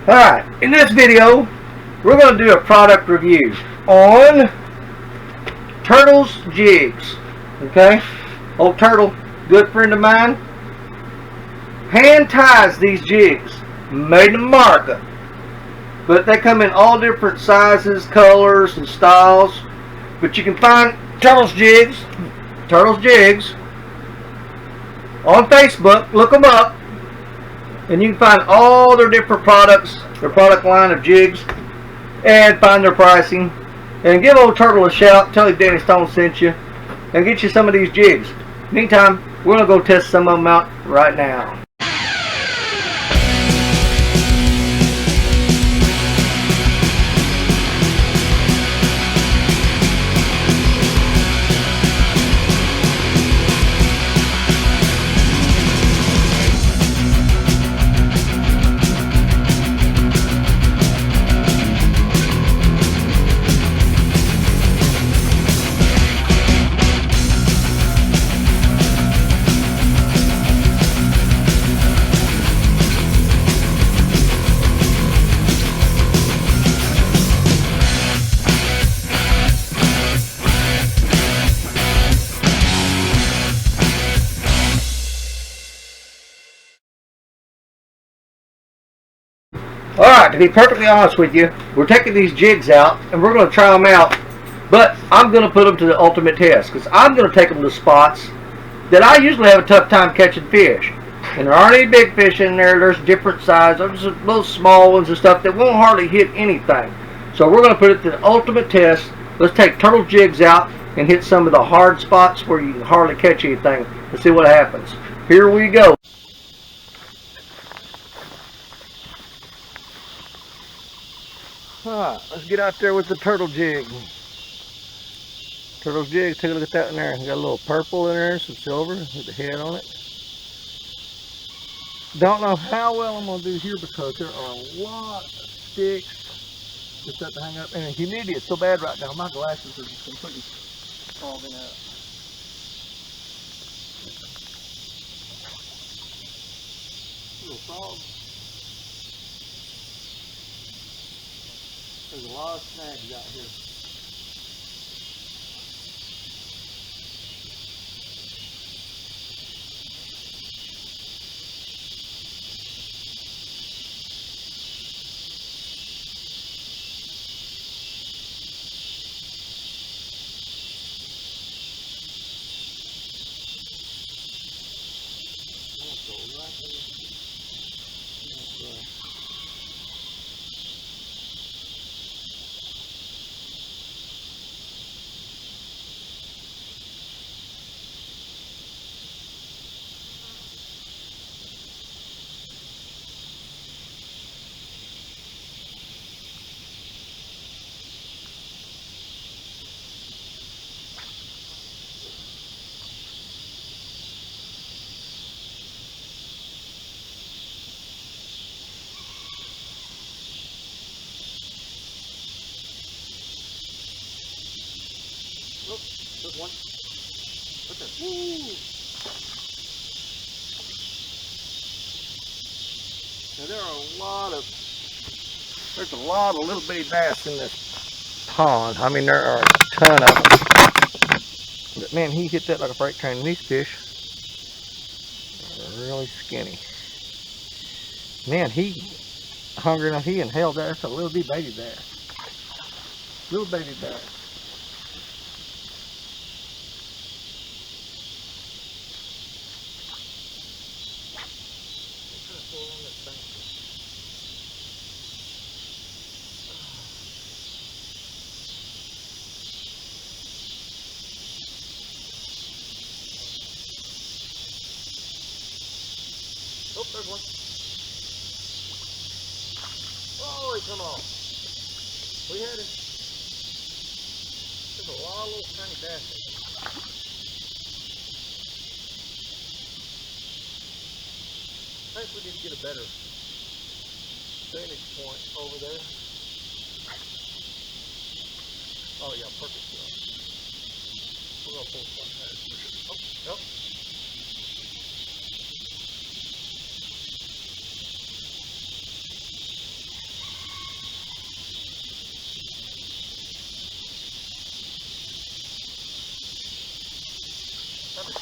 Alright, in this video, we're going to do a product review on Turtle's Jigs. Okay? Old Turtle, good friend of mine, hand ties these jigs. Made in America. But they come in all different sizes, colors, and styles. But you can find Turtle's Jigs on Facebook. Look them up. And you can find all their different products, their product line of jigs, and find their pricing. And give old Turtle a shout. Tell him Danny Stone sent you. And get you some of these jigs. Meantime, we're going to go test some of them out right now. Alright, to be perfectly honest with you, we're taking these jigs out and we're going to try them out, but I'm going to put them to the ultimate test because I'm going to take them to spots that I usually have a tough time catching fish. And there aren't any big fish in there. There's different sizes. There's little small ones and stuff that won't hardly hit anything. So we're going to put it to the ultimate test. Let's take Turtle Jigs out and hit some of the hard spots where you can hardly catch anything and see what happens. Here we go. Alright, let's get out there with the Turtle Jig. Turtle Jig, take a look at that in there. Got a little purple in there, some silver with the head on it. Don't know how well I'm going to do here because there are a lot of sticks just have to hang up. And the humidity is so bad right now, my glasses are just completely fogging up. Little fog. There's a lot of snags out here. Oh, there's one. What's that? Woo! Now there's a lot of little bitty bass in this pond. I mean, there are a ton of them. But man, he hit that like a freight train. And these fish are really skinny. Man, he hungry enough. He inhaled that. That's a little bitty baby bass. Little baby bass. Oh, there's one. Oh, he come off. We had him. There's a lot of little tiny bass in there. I think we need to get a better vantage point over there. Oh yeah, perfect. We're gonna pull something there. Oh, nope.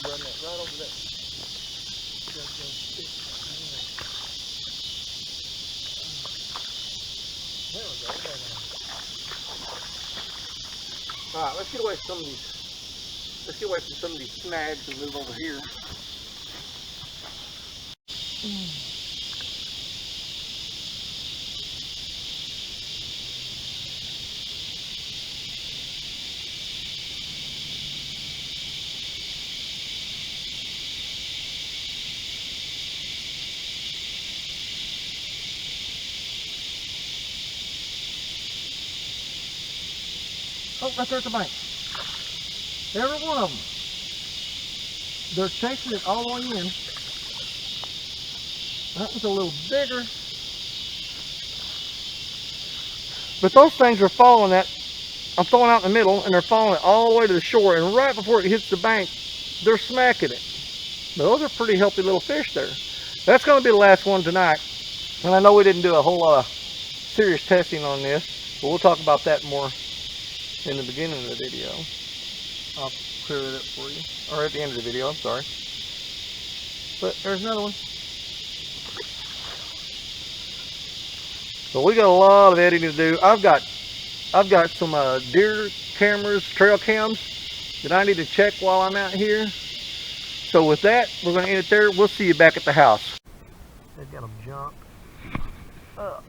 Run that right over there. There we go. There now. All right, let's get away from some of these. Let's get away from some of these snags and move over here. Oh, right there at the bank. Every one of them. They're chasing it all the way in. That was a little bigger. But those things are following that. I'm throwing out in the middle, and they're following it all the way to the shore. And right before it hits the bank, they're smacking it. But those are pretty healthy little fish there. That's going to be the last one tonight. And I know we didn't do a whole lot of serious testing on this, but we'll talk about that more in the beginning of the video. I'll clear it up for you. Or at the end of the video, I'm sorry. But there's another one. So we got a lot of editing to do. I've got some deer cameras, trail cams that I need to check while I'm out here. So with that, we're going to end it there. We'll see you back at the house. They've got them jumped up.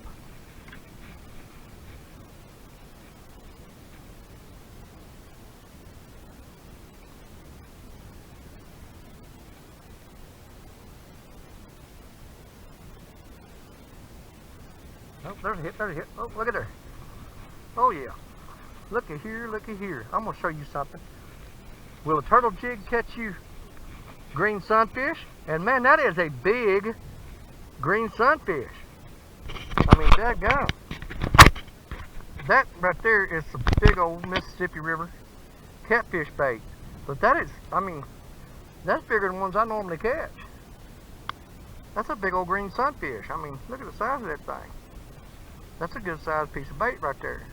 Oh, there's a hit, there's a hit. Oh, look at there. Oh, yeah. Looky here, looky here. I'm going to show you something. Will a turtle jig catch you green sunfish? And man, that is a big green sunfish. I mean, dadgum. That right there is some big old Mississippi River catfish bait. But that is, I mean, that's bigger than ones I normally catch. That's a big old green sunfish. I mean, look at the size of that thing. That's a good sized piece of bait right there.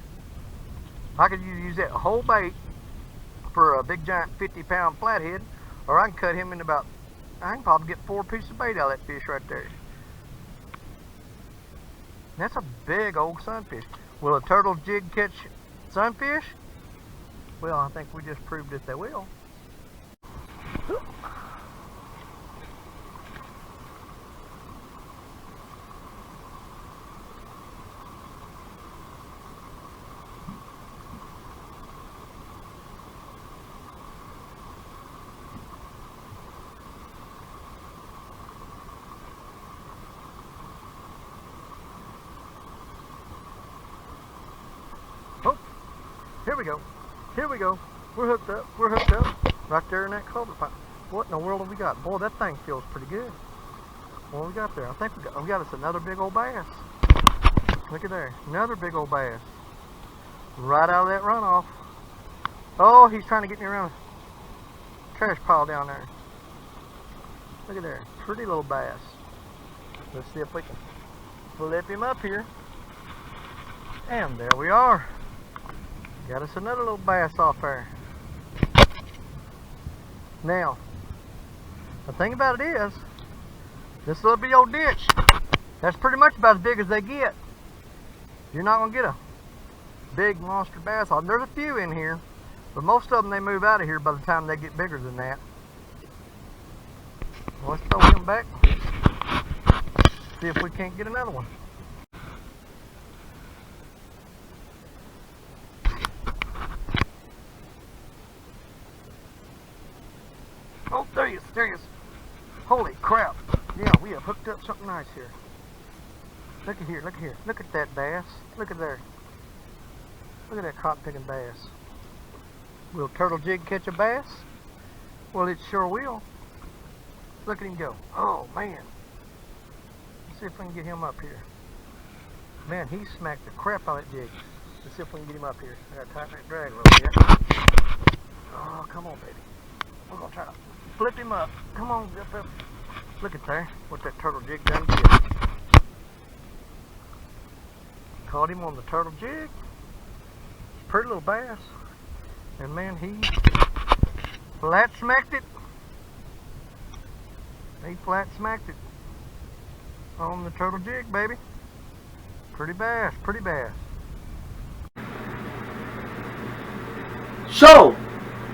I could use that whole bait for a big giant 50-pound flathead, or I can cut him in about, I can probably get 4 pieces of bait out of that fish right there. That's a big old sunfish. Will a turtle jig catch sunfish? Well, I think we just proved that they will. Here we go. Here we go. We're hooked up. We're hooked up. Right there in that culvert pipe. What in the world have we got? Boy, that thing feels pretty good. What we got there? I think we got us another big old bass. Look at there. Another big old bass. Right out of that runoff. Oh, he's trying to get me around a trash pile down there. Look at there. Pretty little bass. Let's see if we can flip him up here. And there we are. Got us another little bass off there. Now, the thing about it is, this little bitty old ditch, that's pretty much about as big as they get. You're not going to get a big monster bass off. There's a few in here, but most of them, they move out of here by the time they get bigger than that. Well, let's throw him back. See if we can't get another one. Oh, there he is, there he is. Holy crap. Yeah, we have hooked up something nice here. Look at here, look at here. Look at that bass. Look at there. Look at that cotton picking bass. Will turtle jig catch a bass? Well, it sure will. Look at him go. Oh, man. Let's see if we can get him up here. Man, he smacked the crap out of that jig. Let's see if we can get him up here. I gotta tighten that drag a little bit. Oh, come on, baby. We're gonna try to flip him up. Come on, zip up. Look at there, what that turtle jig done did. Caught him on the turtle jig. Pretty little bass. And man, he flat smacked it He flat smacked it on the turtle jig, baby. Pretty bass, pretty bass. So,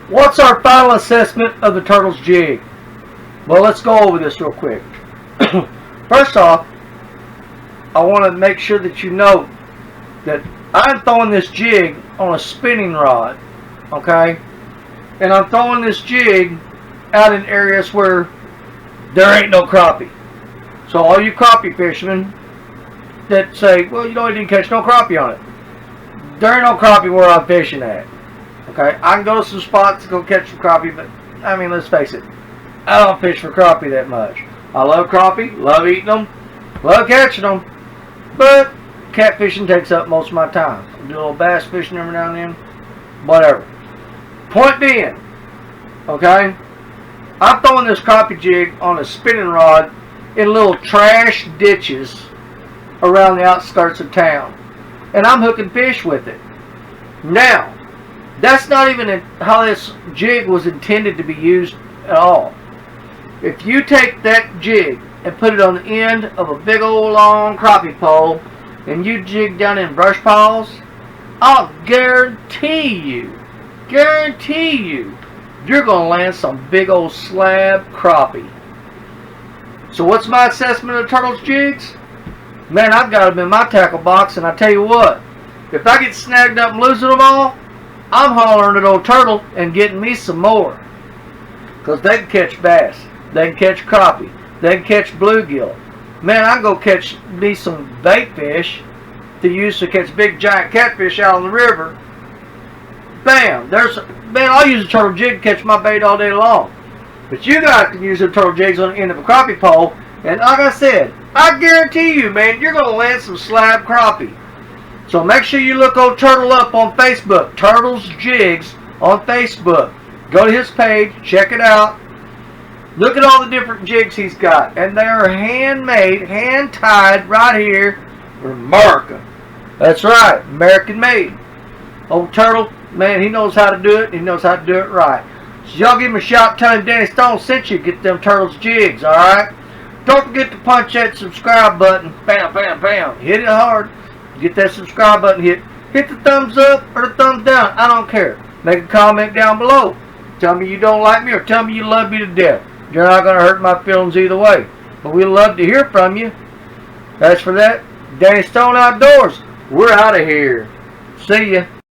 what's our final assessment of the turtle's jig? Well, let's go over this real quick. First off, I want to make sure that you know that I'm throwing this jig on a spinning rod, okay? And I'm throwing this jig out in areas where there ain't no crappie. So all you crappie fishermen that say, well, you know, you didn't catch no crappie on it. There ain't no crappie where I'm fishing at. Okay, I can go to some spots to go catch some crappie, but I mean, let's face it, I don't fish for crappie that much. I love crappie, love eating them, love catching them, but catfishing takes up most of my time. I do a little bass fishing every now and then, whatever. Point being, okay, I'm throwing this crappie jig on a spinning rod in little trash ditches around the outskirts of town, and I'm hooking fish with it. Now, that's not even how this jig was intended to be used at all. If you take that jig and put it on the end of a big old long crappie pole and you jig down in brush piles, I'll guarantee you, you're going to land some big old slab crappie. So what's my assessment of turtle's jigs? Man, I've got them in my tackle box, and I tell you what, if I get snagged up and losing them all, I'm hollering at old turtle and getting me some more. Because they can catch bass. They can catch crappie. They can catch bluegill. Man, I can go catch me some bait fish to use to catch big giant catfish out on the river. Bam! Man, I'll use a turtle jig to catch my bait all day long. But you guys can use the turtle jigs on the end of a crappie pole. And like I said, I guarantee you, man, you're going to land some slab crappie. So make sure you look old Turtle up on Facebook. Turtle's Jigs on Facebook. Go to his page. Check it out. Look at all the different jigs he's got. And they are handmade, hand-tied right here for America. That's right. American made. Old Turtle, man, he knows how to do it. He knows how to do it right. So y'all give him a shout. Tell him Danny Stone sent you. Get them Turtle's Jigs, alright? Don't forget to punch that subscribe button. Bam, bam, bam. Hit it hard. Get that subscribe button hit. Hit the thumbs up or the thumbs down. I don't care. Make a comment down below. Tell me you don't like me or tell me you love me to death. You're not going to hurt my feelings either way. But we love to hear from you. As for that, Danny Stone Outdoors. We're out of here. See ya.